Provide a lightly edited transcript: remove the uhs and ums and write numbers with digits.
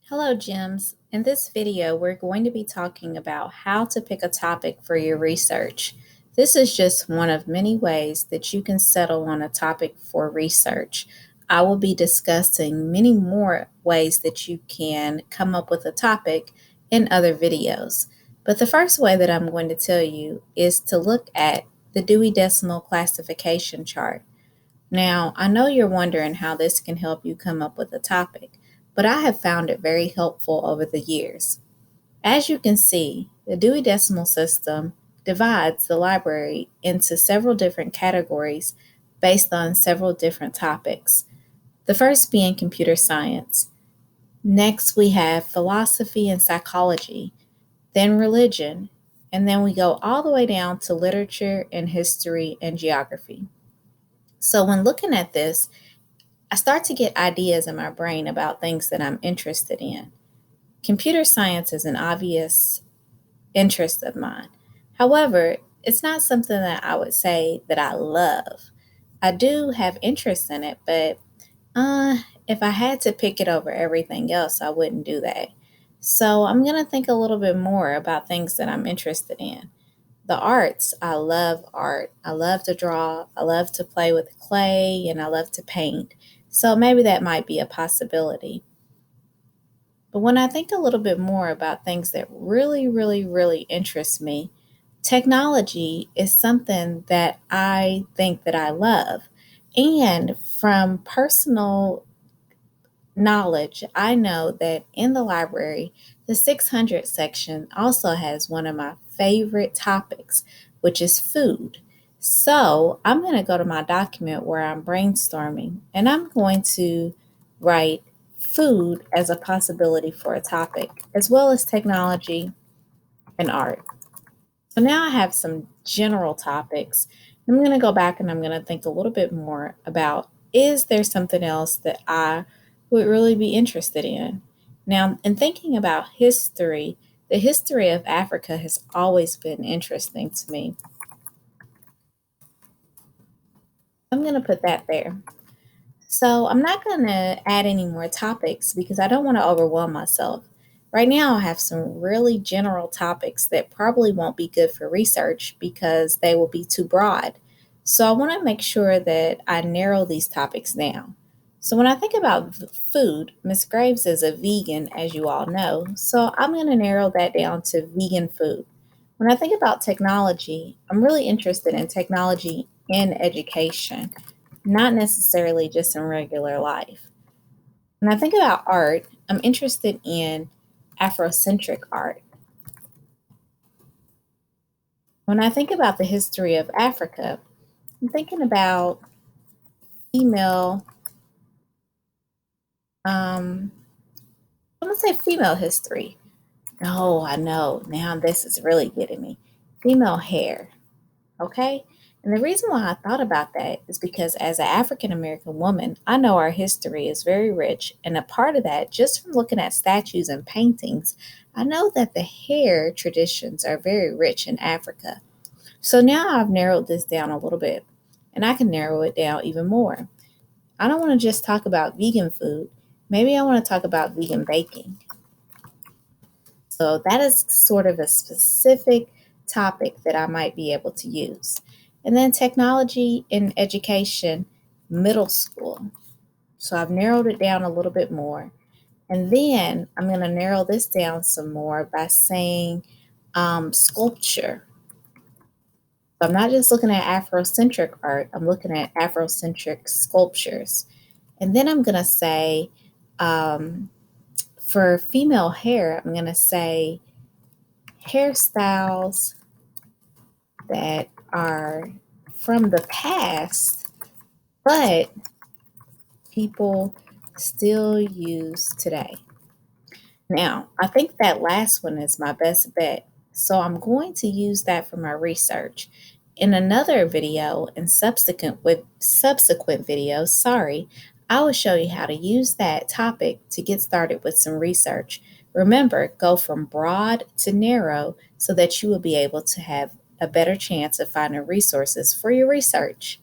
Hello, Gems. In this video, we're going to be talking about how to pick a topic for your research. This is just one of many ways that you can settle on a topic for research. I will be discussing many more ways that you can come up with a topic in other videos. But the first way that I'm going to tell you is to look at the Dewey Decimal Classification chart. Now, I know you're wondering how this can help you come up with a topic, but I have found it very helpful over the years. As you can see, the Dewey Decimal System divides the library into several different categories based on several different topics. The first being computer science. Next, we have philosophy and psychology, then religion, and then we go all the way down to literature and history and geography. So, when looking at this, I start to get ideas in my brain about things that I'm interested in. Computer science is an obvious interest of mine. However, it's not something that I would say that I love. I do have interest in it, but if I had to pick it over everything else, I wouldn't do that. So I'm going to think a little bit more about things that I'm interested in. The arts, I love art. I love to draw, I love to play with clay, and I love to paint. So maybe that might be a possibility. But when I think a little bit more about things that really interest me, technology is something that I think that I love. And from personal knowledge, I know that in the library, the 600 section also has one of my favorite topics, which is food. So I'm going to go to my document where I'm brainstorming and I'm going to write food as a possibility for a topic, as well as technology and art. So now I have some general topics. I'm going to go back and I'm going to think a little bit more about, is there something else that I would really be interested in? Now, in thinking about history, the history of Africa has always been interesting to me. I'm going to put that there. So I'm not going to add any more topics because I don't want to overwhelm myself. Right now, I have some really general topics that probably won't be good for research because they will be too broad. So I want to make sure that I narrow these topics down. So when I think about food, Miss Graves is a vegan, as you all know. So I'm going to narrow that down to vegan food. When I think about technology, I'm really interested in technology in education, not necessarily just in regular life. When I think about art, I'm interested in Afrocentric art. When I think about the history of Africa, I'm thinking about female, I'm gonna say female history. Oh, I know. Now this is really getting me. Female hair. Okay? And the reason why I thought about that is because as an African American woman, I know our history is very rich. And a part of that, just from looking at statues and paintings, I know that the hair traditions are very rich in Africa. So now I've narrowed this down a little bit, and I can narrow it down even more. I don't want to just talk about vegan food. Maybe I want to talk about vegan baking. So that is sort of a specific topic that I might be able to use. And then technology in education, middle school. So I've narrowed it down a little bit more. And then I'm going to narrow this down some more by saying sculpture. So I'm not just looking at Afrocentric art, I'm looking at Afrocentric sculptures. And then I'm going to say um, for female hair, I'm going to say hairstyles that are from the past, but people still use today. Now, I think that last one is my best bet. So I'm going to use that for my research. In another video and subsequent videos, I will show you how to use that topic to get started with some research. Remember, go from broad to narrow so that you will be able to have a better chance of finding resources for your research.